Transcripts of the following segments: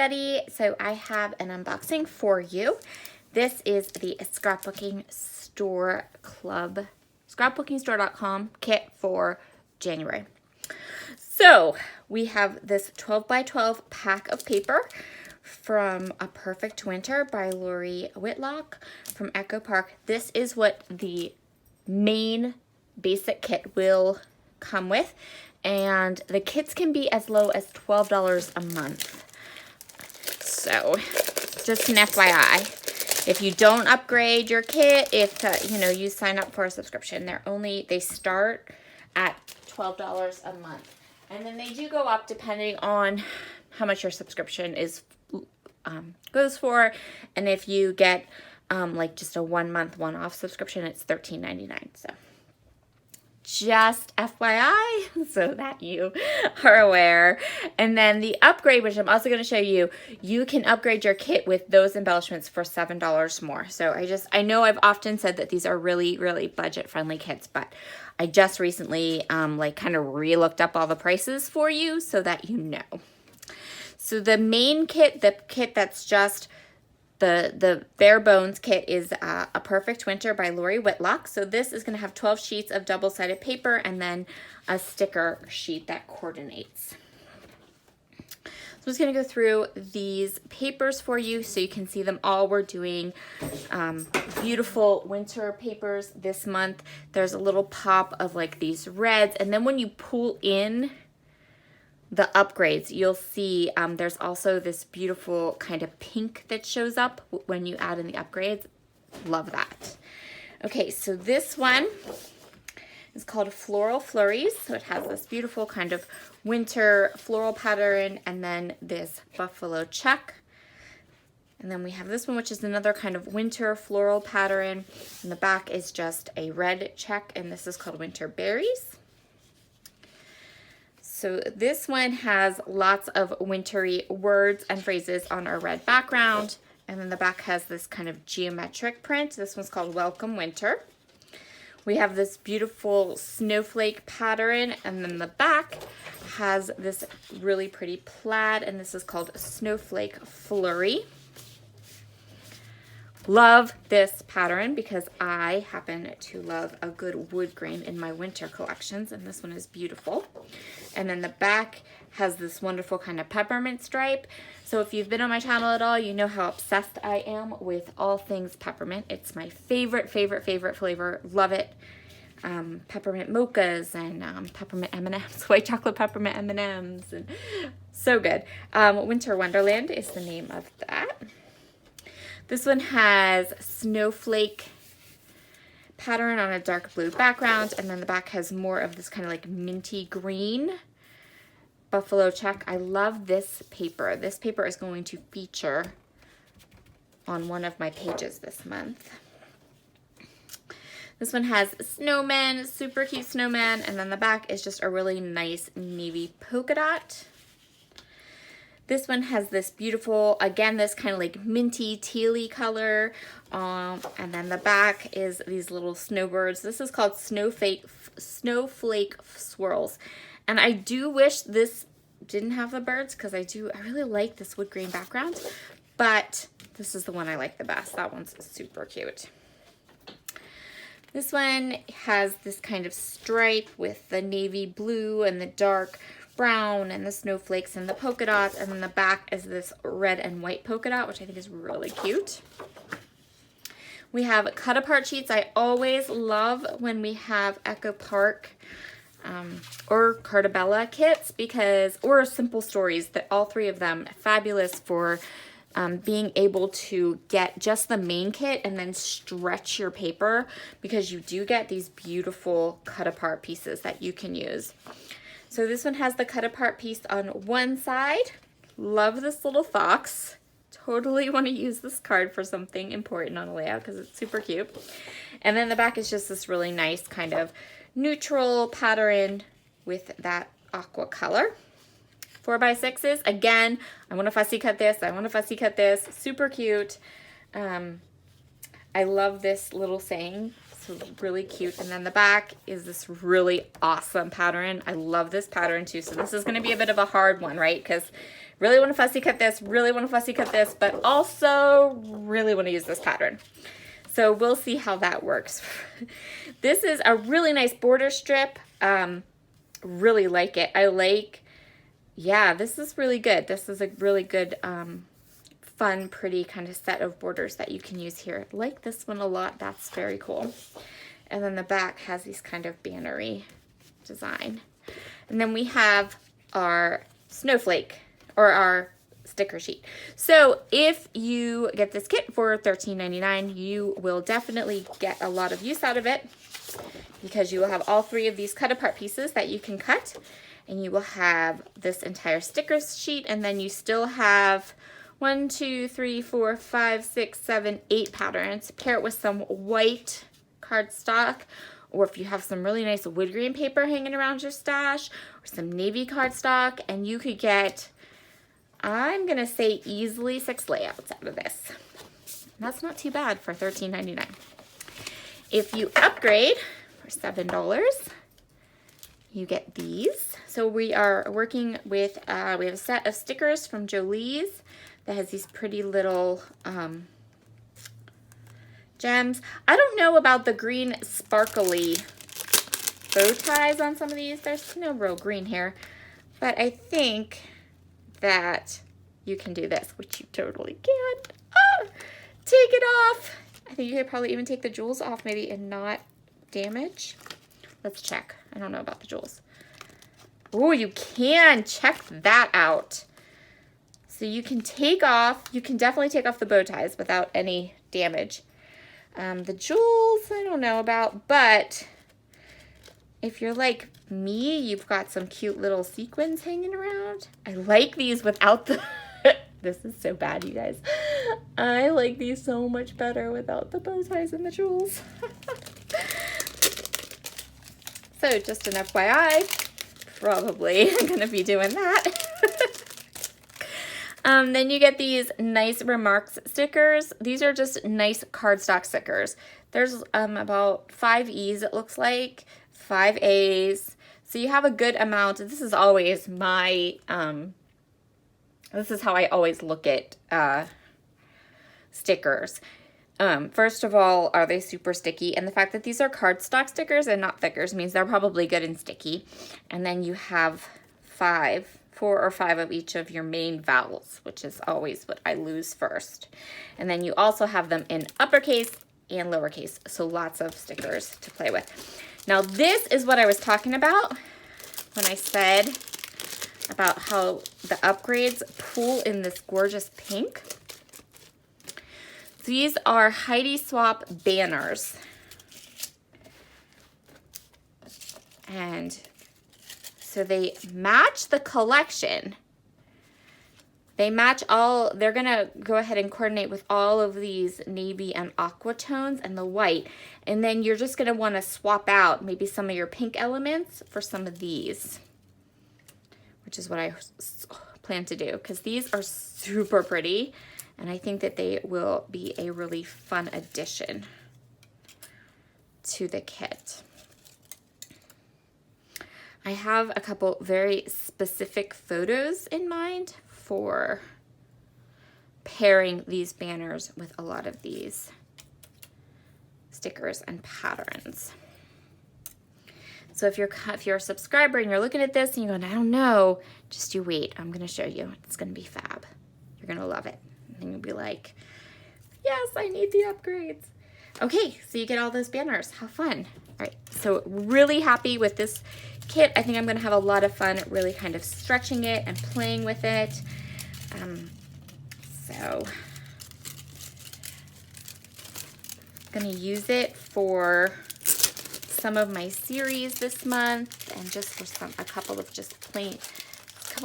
everybody. So I have an unboxing for you. This is the Scrapbooking Store Club, scrapbookingstore.com kit for January. So we have this 12 by 12 pack of paper from A Perfect Winter by Lori Whitlock from Echo Park. This is what the main basic kit will come with, and the kits can be as low as $12 a month. So just an FYI, if you don't upgrade your kit, if you sign up for a subscription, they start at $12 a month, and then they do go up depending on how much your subscription is goes for. And if you get like just a 1 month one-off subscription, it's $13.99. So just FYI, so that you are aware. And then the upgrade, which I'm also going to show you, you can upgrade your kit with those embellishments for $7 more. So I know I've often said that these are really, really budget-friendly kits, but I just recently kind of re-looked up all the prices for you so that you know. So the main kit, the kit that's just the bare bones kit, is A Perfect Winter by Lori Whitlock. So this is going to have 12 sheets of double-sided paper and then a sticker sheet that coordinates. So I'm just going to go through these papers for you so you can see them all. We're doing beautiful winter papers this month. There's a little pop of like these reds, and then when you pull in the upgrades, you'll see there's also this beautiful kind of pink that shows up when you add in the upgrades. Love that. Okay, so this one is called Floral Flurries. So it has this beautiful kind of winter floral pattern and then this buffalo check. And then we have this one, which is another kind of winter floral pattern. And the back is just a red check, and this is called Winter Berries. So this one has lots of wintry words and phrases on a red background. And then the back has this kind of geometric print. This one's called Welcome Winter. We have this beautiful snowflake pattern. And then the back has this really pretty plaid. And this is called Snowflake Flurry. Love this pattern because I happen to love a good wood grain in my winter collections, and this one is beautiful. And then the back has this wonderful kind of peppermint stripe. So if you've been on my channel at all, you know how obsessed I am with all things peppermint. It's my favorite flavor. Love it. Peppermint mochas and peppermint M&Ms, white chocolate peppermint M&Ms, and so good. Winter Wonderland is the name of that. This one has snowflake pattern on a dark blue background, and then the back has more of this kind of like minty green buffalo check. I love this paper. This paper is going to feature on one of my pages this month. This one has snowmen, super cute snowman, and then the back is just a really nice navy polka dot. This one has this beautiful, again, this kind of like minty tealy color. And then the back is these little snowbirds. This is called Snowflake Swirls. And I do wish this didn't have the birds because I really like this wood grain background. But this is the one I like the best. That one's super cute. This one has this kind of stripe with the navy blue and the dark brown and the snowflakes and the polka dots, and then the back is this red and white polka dot, which I think is really cute. We have cut apart sheets. I always love when we have Echo Park or Cartabella kits or Simple Stories, that all three of them fabulous for being able to get just the main kit and then stretch your paper, because you do get these beautiful cut apart pieces that you can use. So this one has the cut apart piece on one side. Love this little fox. Totally want to use this card for something important on a layout because it's super cute. And then the back is just this really nice kind of neutral pattern with that aqua color. 4x6s. Again, I want to fussy cut this. I want to fussy cut this. Super cute. I love this little saying. So really cute. And then the back is this really awesome pattern. I love this pattern too. So this is going to be a bit of a hard one, right? Because really want to fussy cut this, really want to fussy cut this, but also really want to use this pattern. So we'll see how that works. This is a really nice border strip. Really like it. I like, yeah, this is really good. This is a really good, fun, pretty kind of set of borders that you can use here. I like this one a lot. That's very cool. And then the back has these kind of bannery design. And then we have our snowflake, or our sticker sheet. So if you get this kit for $13.99, you will definitely get a lot of use out of it, because you will have all 3 of these cut apart pieces that you can cut, and you will have this entire sticker sheet, and then you still have 1, 2, 3, 4, 5, 6, 7, 8 patterns. Pair it with some white cardstock, or if you have some really nice wood grain paper hanging around your stash, or some navy cardstock, and you could get, I'm gonna say, easily 6 layouts out of this. And that's not too bad for $13.99. If you upgrade for $7, you get these. So we are working with, we have a set of stickers from Jolie's that has these pretty little gems. I don't know about the green sparkly bow ties on some of these. There's no real green here, but I think that you can do this, which you totally can. Ah, take it off. I think you could probably even take the jewels off maybe and not damage. Let's check. I don't know about the jewels. Oh, you can. Check that out. So you can take off, you can definitely take off the bow ties without any damage. The jewels, I don't know about, but if you're like me, you've got some cute little sequins hanging around. I like these without the, this is so bad, you guys. I like these so much better without the bow ties and the jewels. So just an FYI, probably I'm gonna be doing that. Then you get these nice remarks stickers. These are just nice cardstock stickers. There's about 5 E's, it looks like, 5 A's. So you have a good amount. This is always my, this is how I always look at stickers. First of all, are they super sticky? And the fact that these are cardstock stickers and not thickers means they're probably good and sticky. And then you have 4 or 5 of each of your main vowels, which is always what I lose first. And then you also have them in uppercase and lowercase, so lots of stickers to play with. Now this is what I was talking about when I said about how the upgrades pool in this gorgeous pink. These are Heidi Swapp banners. And so they match the collection. They match all, they're gonna go ahead and coordinate with all of these navy and aqua tones and the white. And then you're just gonna wanna swap out maybe some of your pink elements for some of these, which is what I plan to do, because these are super pretty. And I think that they will be a really fun addition to the kit. I have a couple very specific photos in mind for pairing these banners with a lot of these stickers and patterns. So if you're a subscriber and you're looking at this and you're going, I don't know, just you wait. I'm going to show you. It's going to be fab. You're going to love it. And you'll be like, yes, I need the upgrades. Okay, so you get all those banners. How fun. All right, so really happy with this kit. I think I'm going to have a lot of fun really kind of stretching it and playing with it. So I'm going to use it for some of my series this month, and just for a couple of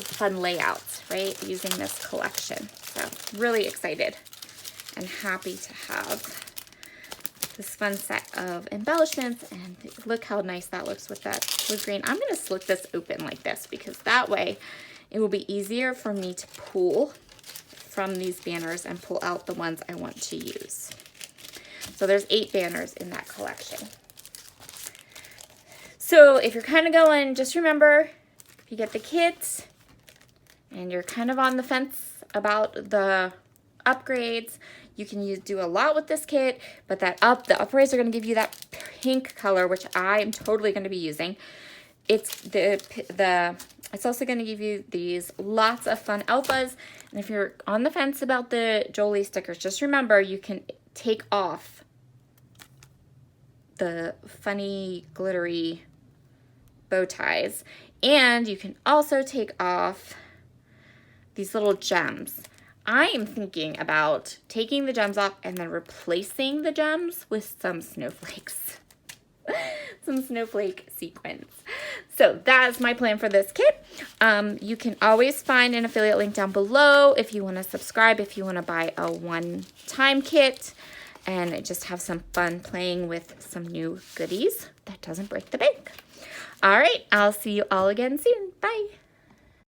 fun layouts, right? Using this collection. So really excited and happy to have this fun set of embellishments, and look how nice that looks with that wood grain. I'm gonna slit this open like this, because that way it will be easier for me to pull from these banners and pull out the ones I want to use. So there's 8 banners in that collection. So if you're kind of going, just remember, if you get the kits, and you're kind of on the fence about the upgrades, you can do a lot with this kit, but the upgrades are going to give you that pink color, which I am totally going to be using. It's also going to give you these lots of fun alphas. And if you're on the fence about the Jolie stickers, just remember you can take off the funny glittery bow ties, and you can also take off these little gems. I am thinking about taking the gems off and then replacing the gems with some snowflakes. Some snowflake sequins. So that's my plan for this kit. You can always find an affiliate link down below if you want to subscribe, if you want to buy a one-time kit and just have some fun playing with some new goodies that doesn't break the bank. All right, I'll see you all again soon. Bye.